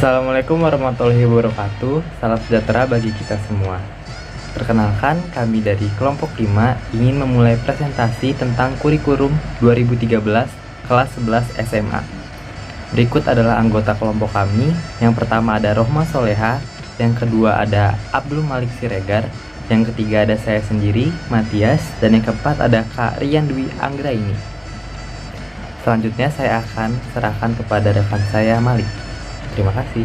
Assalamualaikum warahmatullahi wabarakatuh. Salam sejahtera bagi kita semua. Perkenalkan, kami dari kelompok 5 ingin memulai presentasi tentang kurikulum 2013 kelas 11 SMA. Berikut adalah anggota kelompok kami. Yang pertama ada Rohma Soleha, yang kedua ada Abdul Malik Siregar, yang ketiga ada saya sendiri, Matias, dan yang keempat ada Kak Rian Dwi Anggraini. Selanjutnya saya akan serahkan kepada rekan saya, Malik. Terima kasih.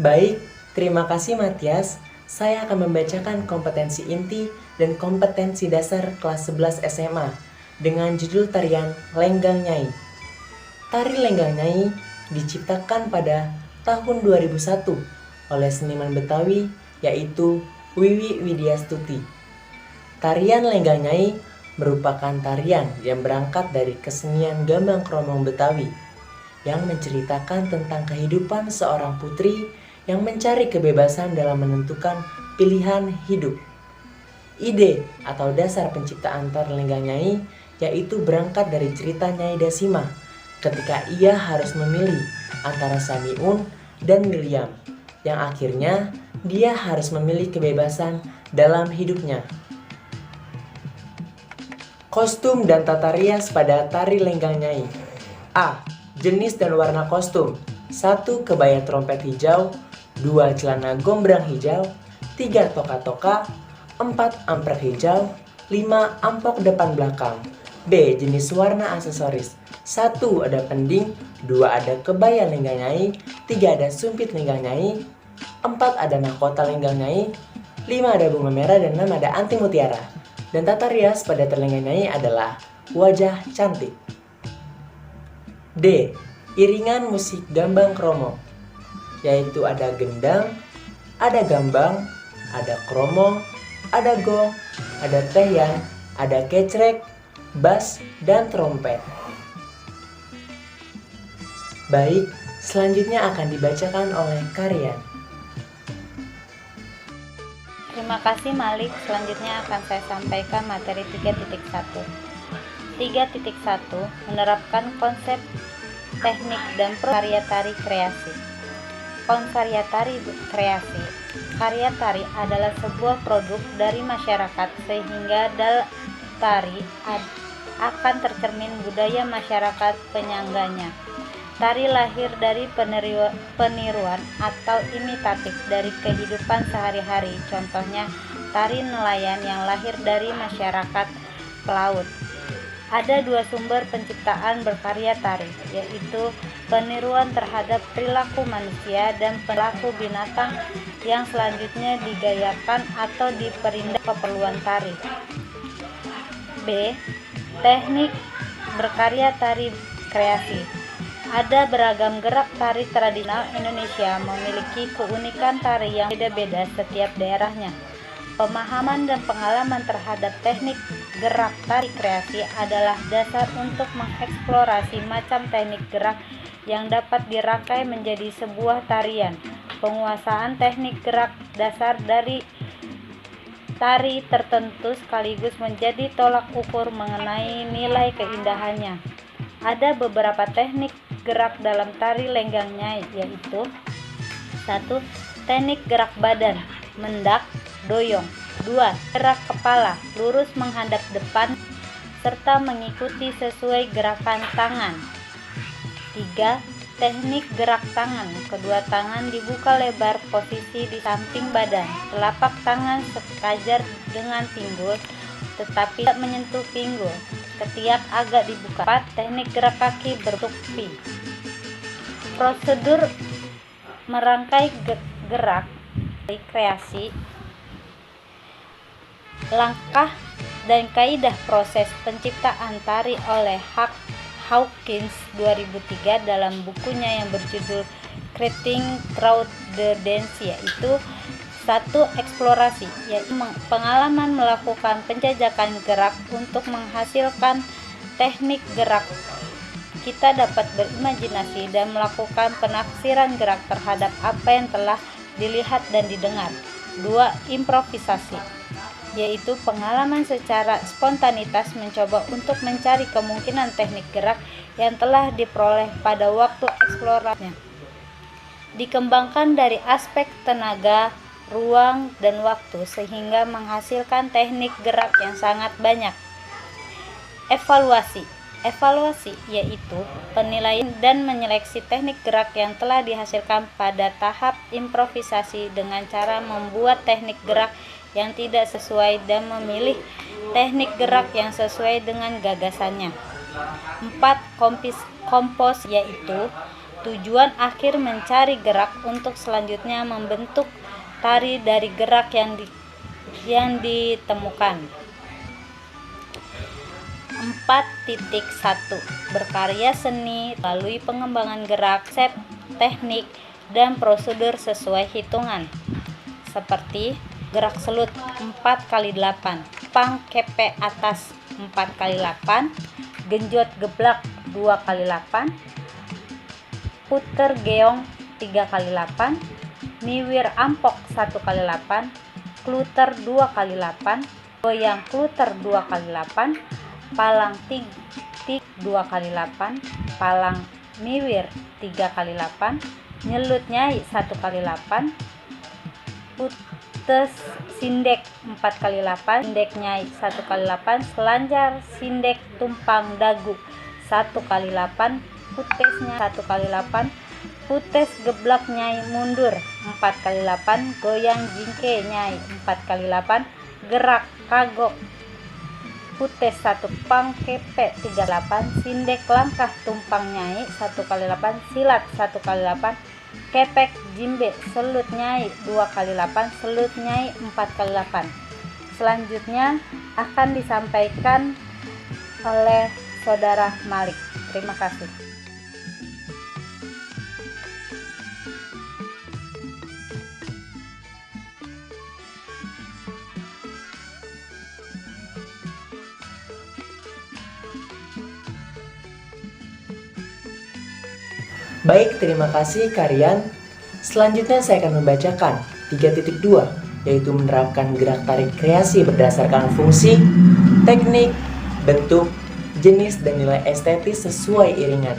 Baik, terima kasih Matias. Saya akan membacakan kompetensi inti dan kompetensi dasar kelas 11 SMA dengan judul tarian Lenggang Nyai. Tari Lenggang Nyai diciptakan pada tahun 2001 oleh seniman Betawi yaitu Wiwi Widyastuti. Tarian Lenggang Nyai merupakan tarian yang berangkat dari kesenian gambang kromong Betawi yang menceritakan tentang kehidupan seorang putri yang mencari kebebasan dalam menentukan pilihan hidup. Ide atau dasar penciptaan tari Lenggang Nyai yaitu berangkat dari cerita Nyai Dasima ketika ia harus memilih antara Samiun dan William, yang akhirnya dia harus memilih kebebasan dalam hidupnya. Kostum dan tata rias pada tari Lenggang Nyai. A. Jenis dan warna kostum. 1. Kebaya trompet hijau, 2. Celana gombrang hijau, 3. toka-toka, 4. amprek hijau, 5. ampok depan belakang. B. Jenis warna aksesoris. 1. ada pending, 2. ada kebaya Lenggang Nyai, 3. ada sumpit Lenggang Nyai, 4. ada mahkota Lenggang Nyai, 5. ada bunga merah, dan 6. ada anting mutiara. Dan tata rias pada tari Lenggang Nyai adalah wajah cantik. D. Iringan musik gambang kromong, yaitu ada gendang, ada gambang, ada kromong, ada gong, ada tehian, ada kecrek, bass, dan trompet. Baik, selanjutnya akan dibacakan oleh Karian. Terima kasih Malik. Selanjutnya akan saya sampaikan materi 3.1. 3.1 menerapkan konsep, teknik, dan karya tari kreasi. Karya tari kreasi. Karya tari adalah sebuah produk dari masyarakat sehingga dalam tari akan tercermin budaya masyarakat penyangganya. Tari lahir dari peniruan atau imitatif dari kehidupan sehari-hari. Contohnya tari nelayan yang lahir dari masyarakat pelaut. Ada dua sumber penciptaan berkarya tari, yaitu peniruan terhadap perilaku manusia dan perilaku binatang yang selanjutnya digayakan atau diperindah keperluan tari. B. Teknik berkarya tari kreasi. Ada beragam gerak tari tradisional Indonesia memiliki keunikan tari yang beda-beda setiap daerahnya. Pemahaman dan pengalaman terhadap teknik gerak tari kreasi adalah dasar untuk mengeksplorasi macam teknik gerak yang dapat dirangkai menjadi sebuah tarian. Penguasaan teknik gerak dasar dari tari tertentu sekaligus menjadi tolak ukur mengenai nilai keindahannya. Ada beberapa teknik gerak dalam tari Lenggang Nyai, yaitu 1. Teknik gerak badan, mendak, doyong. 2. Gerak kepala, lurus menghadap depan serta mengikuti sesuai gerakan tangan. 3. Teknik gerak tangan, kedua tangan dibuka lebar, posisi di samping badan, telapak tangan sekajar dengan pinggul tetapi tidak menyentuh pinggul, ketiak agak dibuka. 4. Teknik gerak kaki berbentuk V. Prosedur merangkai gerak kreasi, langkah dan kaidah proses penciptaan tari oleh Hawkins 2003 dalam bukunya yang berjudul Creating Through the Dance, yaitu 1. Eksplorasi, yaitu pengalaman melakukan penjajakan gerak untuk menghasilkan teknik gerak. Kita dapat berimajinasi dan melakukan penafsiran gerak terhadap apa yang telah dilihat dan didengar. 2. Improvisasi, yaitu pengalaman secara spontanitas mencoba untuk mencari kemungkinan teknik gerak yang telah diperoleh pada waktu eksplorasinya. dikembangkan dari aspek tenaga, ruang, dan waktu sehingga menghasilkan teknik gerak yang sangat banyak. Evaluasi yaitu penilaian dan menyeleksi teknik gerak yang telah dihasilkan pada tahap improvisasi dengan cara membuat teknik gerak yang tidak sesuai dan memilih teknik gerak yang sesuai dengan gagasannya. 4. Kompos yaitu tujuan akhir mencari gerak untuk selanjutnya membentuk tari dari gerak yang ditemukan. 4.1 Berkarya seni melalui pengembangan gerak, konsep, teknik, dan prosedur sesuai hitungan seperti gerak selut 4x8, pang kepe atas 4x8, genjot geblak 2x8, puter geong 3x8, miwir ampok 1x8, kluter 2x8, goyang kluter 2x8, palang tik 2x8, palang miwir 3x8, nyelut nyai 1x8, putes sindek 4x8, sindek nyai 1x8, selanjar sindek tumpang dagu 1x8, putesnya 1x8, putes geblak nyai mundur 4x8, goyang jingke nyai 4x8, gerak kagok putes 1, pang kepe 38, sindek langkah tumpang nyai 1x8, silat 1x8, kepek jimbe selut nyai 2x8, selut nyai 4x8. Selanjutnya akan disampaikan oleh Saudara Malik. Terima kasih. Baik, terima kasih Karian. Selanjutnya saya akan membacakan 3.2, yaitu menerapkan gerak tarik kreasi berdasarkan fungsi, teknik, bentuk, jenis, dan nilai estetis sesuai iringan.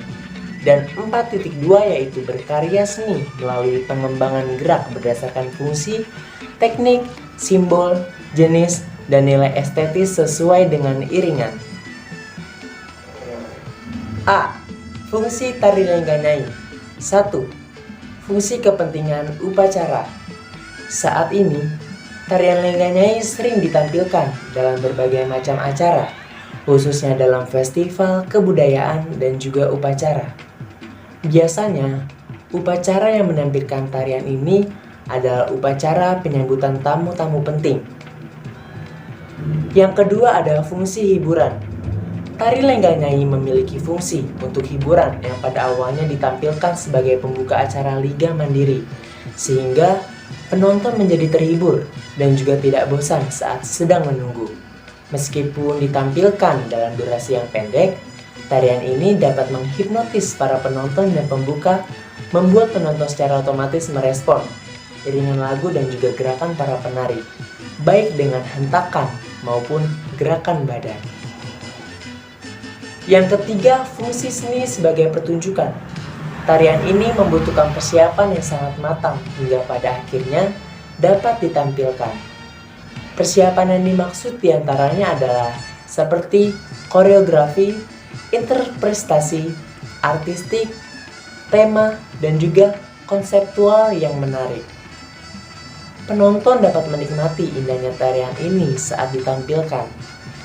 Dan 4.2 yaitu berkarya seni melalui pengembangan gerak berdasarkan fungsi, teknik, simbol, jenis, dan nilai estetis sesuai dengan iringan. A. Fungsi tari lengganai. 1. Fungsi kepentingan upacara. Saat ini, tarian lengganai sering ditampilkan dalam berbagai macam acara, khususnya dalam festival, kebudayaan, dan juga upacara. Biasanya, upacara yang menampilkan tarian ini adalah upacara penyambutan tamu-tamu penting. Yang kedua adalah fungsi hiburan. Tari lengganai memiliki fungsi untuk hiburan yang pada awalnya ditampilkan sebagai pembuka acara Liga Mandiri, sehingga penonton menjadi terhibur dan juga tidak bosan saat sedang menunggu. Meskipun ditampilkan dalam durasi yang pendek, tarian ini dapat menghipnotis para penonton dan pembuka, membuat penonton secara otomatis merespon iringan lagu dan juga gerakan para penari, baik dengan hentakan maupun gerakan badan. Yang ketiga, fungsi seni sebagai pertunjukan. Tarian ini membutuhkan persiapan yang sangat matang hingga pada akhirnya dapat ditampilkan. Persiapan yang dimaksud diantaranya adalah seperti koreografi, interpretasi, artistik, tema, dan juga konseptual yang menarik. Penonton dapat menikmati indahnya tarian ini saat ditampilkan,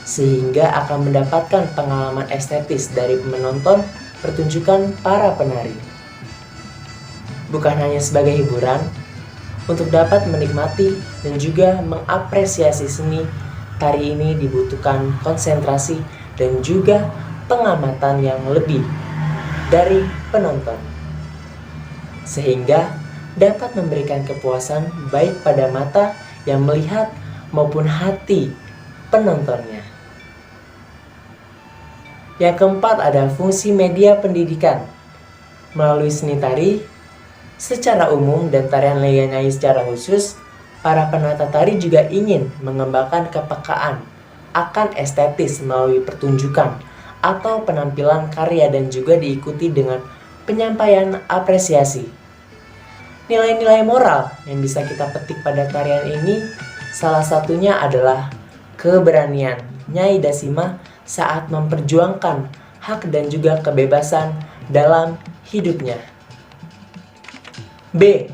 sehingga akan mendapatkan pengalaman estetis dari menonton pertunjukan para penari. Bukan hanya sebagai hiburan, untuk dapat menikmati dan juga mengapresiasi seni, tari ini dibutuhkan konsentrasi dan juga pengamatan yang lebih dari penonton, sehingga dapat memberikan kepuasan baik pada mata yang melihat maupun hati penontonnya. Yang keempat ada fungsi media pendidikan. Melalui seni tari secara umum dan tarian lengganai secara khusus, para penata tari juga ingin mengembangkan kepekaan akan estetis melalui pertunjukan atau penampilan karya dan juga diikuti dengan penyampaian apresiasi. Nilai-nilai moral yang bisa kita petik pada tarian ini salah satunya adalah keberanian Nyai Dasima saat memperjuangkan hak dan juga kebebasan dalam hidupnya. B.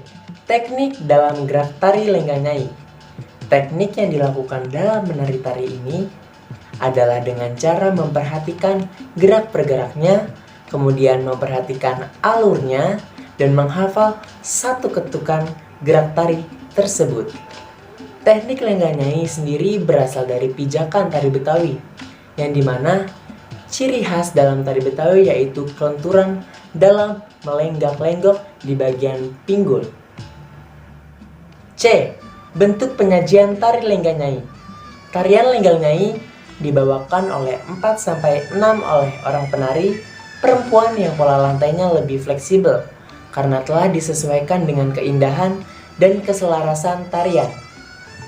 Teknik dalam gerak tari Lenggang Nyai. Teknik yang dilakukan dalam menari tari ini adalah dengan cara memperhatikan gerak pergeraknya, kemudian memperhatikan alurnya, dan menghafal satu ketukan gerak tari tersebut. Teknik Lenggang Nyai sendiri berasal dari pijakan tari Betawi, yang dimana ciri khas dalam tari Betawi yaitu kelenturan dalam melenggak-lenggok di bagian pinggul. C. Bentuk penyajian tari Lenggang Nyai. Tarian Lenggang Nyai dibawakan oleh 4-6 oleh orang penari perempuan yang pola lantainya lebih fleksibel karena telah disesuaikan dengan keindahan dan keselarasan tarian.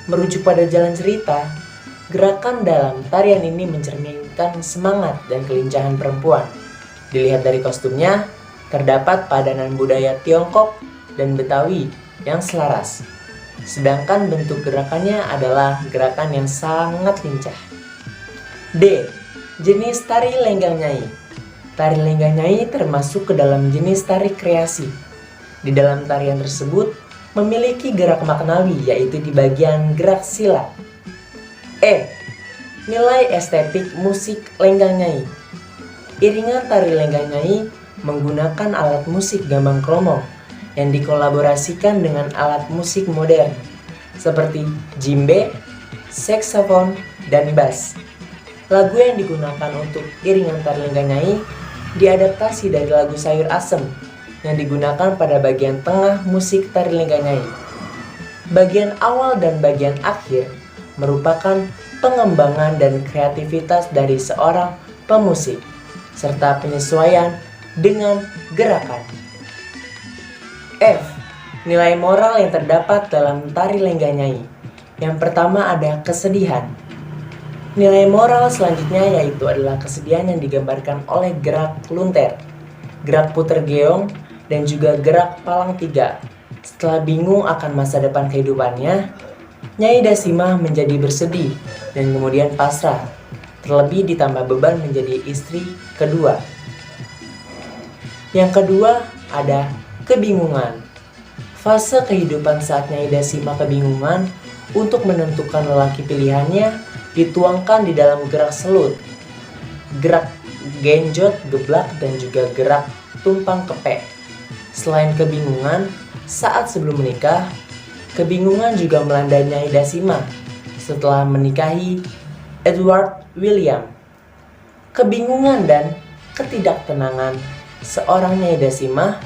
Merujuk pada jalan cerita, gerakan dalam tarian ini mencerminkan semangat dan kelincahan perempuan. Dilihat dari kostumnya, terdapat padanan budaya Tiongkok dan Betawi yang selaras. Sedangkan bentuk gerakannya adalah gerakan yang sangat lincah. D. Jenis tari Lenggang Nyai. Tari Lenggang Nyai termasuk ke dalam jenis tari kreasi. Di dalam tarian tersebut memiliki gerak maknawi yaitu di bagian gerak silat. E. Nilai estetik musik Lenggang Nyai. Iringan tari Lenggang Nyai menggunakan alat musik gambang kromong yang dikolaborasikan dengan alat musik modern seperti djembe, saksofon, dan bass. Lagu yang digunakan untuk iringan tari Lenggang Nyai diadaptasi dari lagu Sayur Asem yang digunakan pada bagian tengah musik tari Lenggang Nyai. Bagian awal dan bagian akhir merupakan pengembangan dan kreativitas dari seorang pemusik serta penyesuaian dengan gerakan. F. Nilai moral yang terdapat dalam tari Lenggang Nyai. Yang pertama ada kesedihan. Nilai moral selanjutnya yaitu adalah kesedihan yang digambarkan oleh gerak lunter, gerak puter geong, dan juga gerak palang tiga. Setelah bingung akan masa depan kehidupannya, Nyai Dasima menjadi bersedih dan kemudian pasrah, terlebih ditambah beban menjadi istri kedua. Yang kedua ada kebingungan. Fase kehidupan saat Nyai Dasima kebingungan untuk menentukan lelaki pilihannya dituangkan di dalam gerak selut, gerak genjot, geblak, dan juga gerak tumpang kepek. Selain kebingungan, saat sebelum menikah, kebingungan juga melanda Nyai Dasima setelah menikahi Edward William. Kebingungan dan ketidaktenangan seorang Nyai Dasima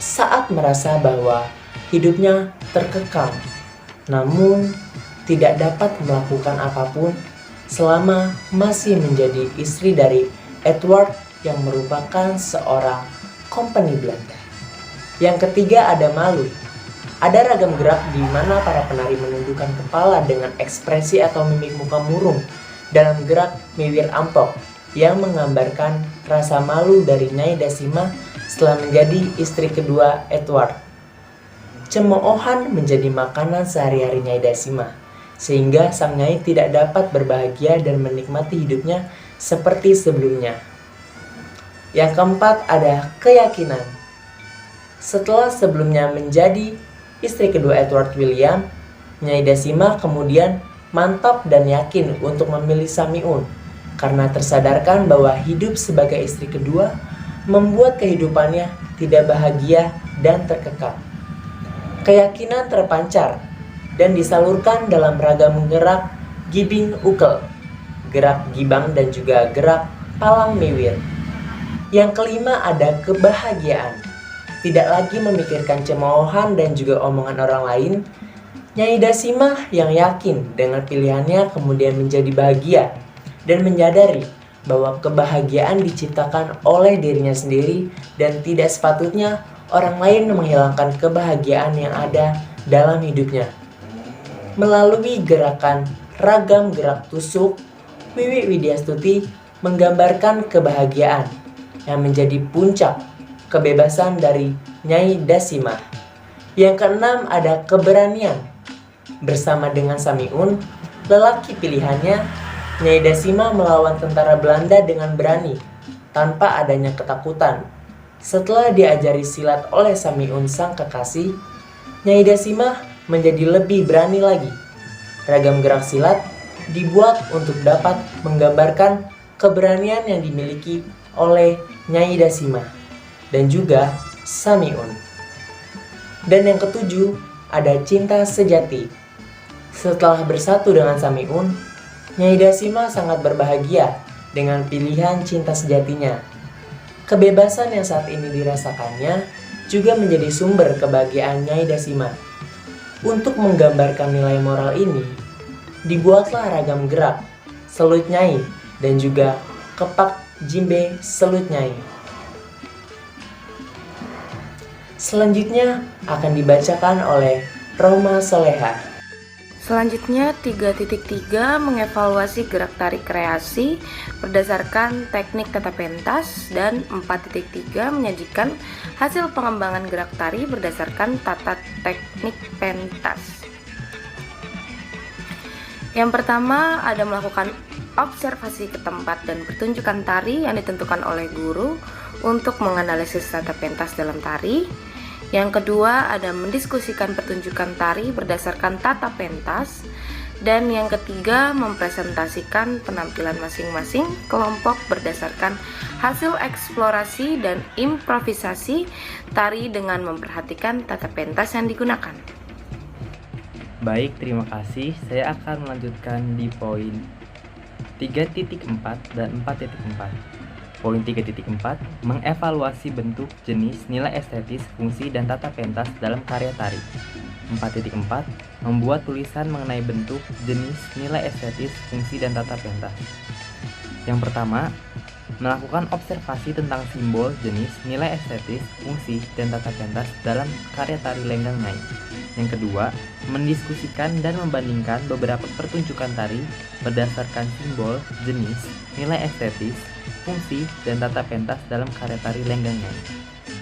saat merasa bahwa hidupnya terkekang, namun tidak dapat melakukan apapun selama masih menjadi istri dari Edward yang merupakan seorang company Belanda. Yang ketiga ada malu. Ada ragam gerak di mana para penari menundukkan kepala dengan ekspresi atau mimik muka murung dalam gerak miwir ampok yang menggambarkan rasa malu dari Nyai Dasima setelah menjadi istri kedua Edward. Cemoohan menjadi makanan sehari-hari Nyai Dasima, sehingga sang Nyai tidak dapat berbahagia dan menikmati hidupnya seperti sebelumnya. Yang keempat ada keyakinan. Setelah sebelumnya menjadi istri kedua Edward William, Nyai Dasima kemudian mantap dan yakin untuk memilih Samiun karena tersadarkan bahwa hidup sebagai istri kedua membuat kehidupannya tidak bahagia dan terkekang. Keyakinan terpancar dan disalurkan dalam ragam gerak gibing ukel, gerak gibang, dan juga gerak palang miwir. Yang kelima ada kebahagiaan. Tidak lagi memikirkan cemoohan dan juga omongan orang lain, Nyai Dasima yang yakin dengan pilihannya kemudian menjadi bahagia dan menyadari bahwa kebahagiaan diciptakan oleh dirinya sendiri dan tidak sepatutnya orang lain menghilangkan kebahagiaan yang ada dalam hidupnya. Melalui gerakan ragam gerak tusuk, Wiwi Widyastuti menggambarkan kebahagiaan yang menjadi puncak kebebasan dari Nyai Dasima. Yang keenam ada keberanian. Bersama dengan Samiun, lelaki pilihannya, Nyai Dasima melawan tentara Belanda dengan berani, tanpa adanya ketakutan. Setelah diajari silat oleh Samiun sang kekasih, Nyai Dasima menjadi lebih berani lagi. Ragam gerak silat dibuat untuk dapat menggambarkan keberanian yang dimiliki oleh Nyai Dasima dan juga Samiun. Dan yang ketujuh, ada cinta sejati. Setelah bersatu dengan Samiun, Nyai Dasima sangat berbahagia dengan pilihan cinta sejatinya. Kebebasan yang saat ini dirasakannya juga menjadi sumber kebahagiaan Nyai Dasima. Untuk menggambarkan nilai moral ini, dibuatlah ragam gerak Selut Nyai dan juga kepak jimbe Selut Nyai. Selanjutnya akan dibacakan oleh Roma Soleha. Selanjutnya 3.3 mengevaluasi gerak tarik kreasi berdasarkan teknik tata pentas, dan 4.3 menyajikan hasil pengembangan gerak tari berdasarkan tata teknik pentas. Yang pertama ada melakukan observasi ke tempat dan pertunjukan tari yang ditentukan oleh guru untuk menganalisis tata pentas dalam tari. Yang kedua ada mendiskusikan pertunjukan tari berdasarkan tata pentas. Dan yang ketiga mempresentasikan penampilan masing-masing kelompok berdasarkan hasil eksplorasi dan improvisasi tari dengan memperhatikan tata pentas yang digunakan. Baik, terima kasih. Saya akan melanjutkan di poin 3.4 dan 4.4. Poin 3.4 mengevaluasi bentuk, jenis, nilai estetis, fungsi, dan tata pentas dalam karya tari. 4.4 membuat tulisan mengenai bentuk, jenis, nilai estetis, fungsi, dan tata pentas. Yang pertama, melakukan observasi tentang simbol, jenis, nilai estetis, fungsi, dan tata pentas dalam karya tari Lenggang Nyai. Yang kedua, mendiskusikan dan membandingkan beberapa pertunjukan tari berdasarkan simbol, jenis, nilai estetis, fungsi, dan tata pentas dalam karya tari Lenggang Nyai.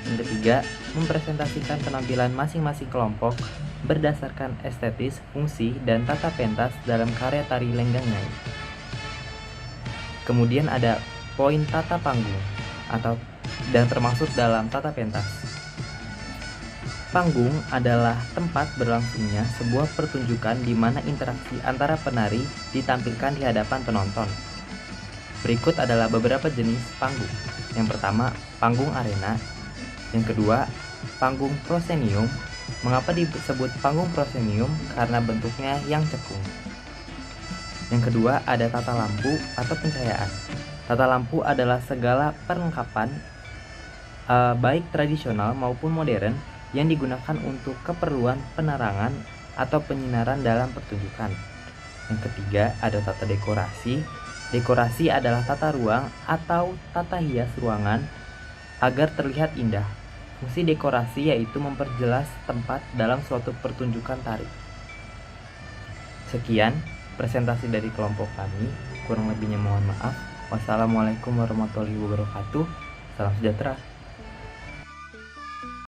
Yang ketiga, mempresentasikan penampilan masing-masing kelompok berdasarkan estetis, fungsi, dan tata pentas dalam karya tari Lenggang Nyai. Kemudian ada poin tata panggung dan termasuk dalam tata pentas. Panggung adalah tempat berlangsungnya sebuah pertunjukan di mana interaksi antara penari ditampilkan di hadapan penonton. Berikut adalah beberapa jenis panggung. Yang pertama, panggung arena. Yang kedua, panggung proscenium. Mengapa disebut panggung proscenium? Karena bentuknya yang cekung. Yang kedua, ada tata lampu atau pencahayaan. Tata lampu adalah segala perlengkapan baik tradisional maupun modern yang digunakan untuk keperluan penerangan atau penyinaran dalam pertunjukan. Yang ketiga, ada tata dekorasi. Dekorasi adalah tata ruang atau tata hias ruangan agar terlihat indah. Fungsi dekorasi yaitu memperjelas tempat dalam suatu pertunjukan tari. Sekian presentasi dari kelompok kami. Kurang lebihnya mohon maaf. Wassalamualaikum warahmatullahi wabarakatuh. Salam sejahtera.